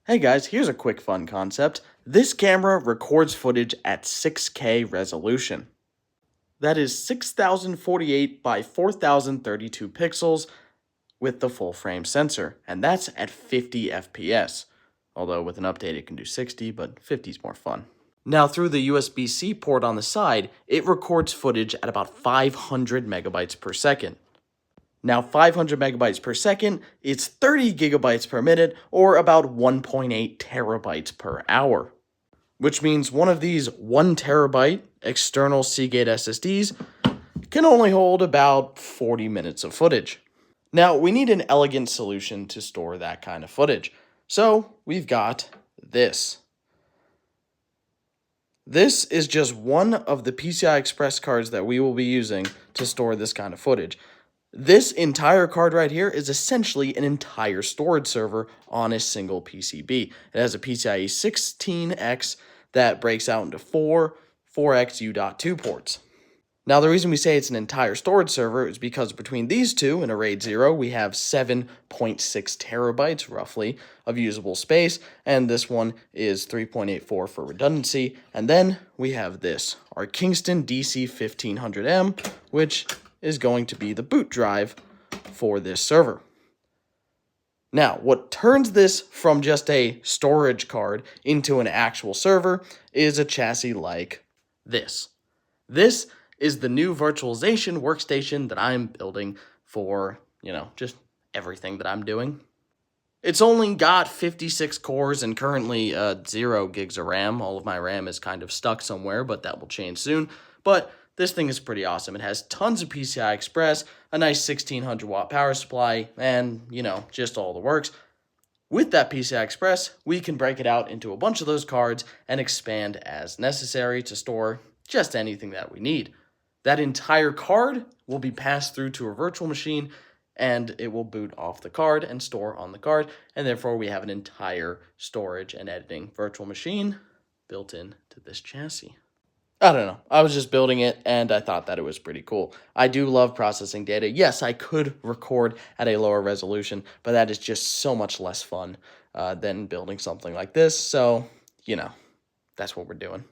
Hey guys, here's a quick fun concept. This camera records footage at 6K resolution. That is 6048 by 4032 pixels with the full frame sensor, and that's at 50 FPS. Although with an update it can do 60, but 50 is more fun. Now through the USB-C port on the side, it records footage at about 500 megabytes per second. Now 500 megabytes per second is 30 gigabytes per minute, or about 1.8 terabytes per hour. Which means one of these 1 terabyte external Seagate SSDs can only hold about 40 minutes of footage. Now we need an elegant solution to store that kind of footage. So we've got this. This is just one of the PCI Express cards that we will be using to store this kind of footage. This entire card right here is essentially an entire storage server on a single PCB. It has a PCIe 16X that breaks out into four 4X U.2 ports. Now, the reason we say it's an entire storage server is because between these two in a RAID 0, we have 7.6 terabytes, roughly, of usable space, and this one is 3.84 for redundancy. And then we have this, our Kingston DC1500M, which is going to be the boot drive for this server. Now, what turns this from just a storage card into an actual server is a chassis like this. This is the new virtualization workstation that I'm building for, just everything that I'm doing. It's only got 56 cores and currently 0 gigs of RAM. All of my RAM is kind of stuck somewhere, but that will change soon. But this thing is pretty awesome. It has tons of PCI Express, a nice 1600 watt power supply, and, just all the works. With that PCI Express, we can break it out into a bunch of those cards and expand as necessary to store just anything that we need. That entire card will be passed through to a virtual machine, and it will boot off the card and store on the card, and therefore we have an entire storage and editing virtual machine built into this chassis. I don't know. I was just building it, and I thought that it was pretty cool. I do love processing data. Yes, I could record at a lower resolution, but that is just so much less fun than building something like this. So, that's what we're doing.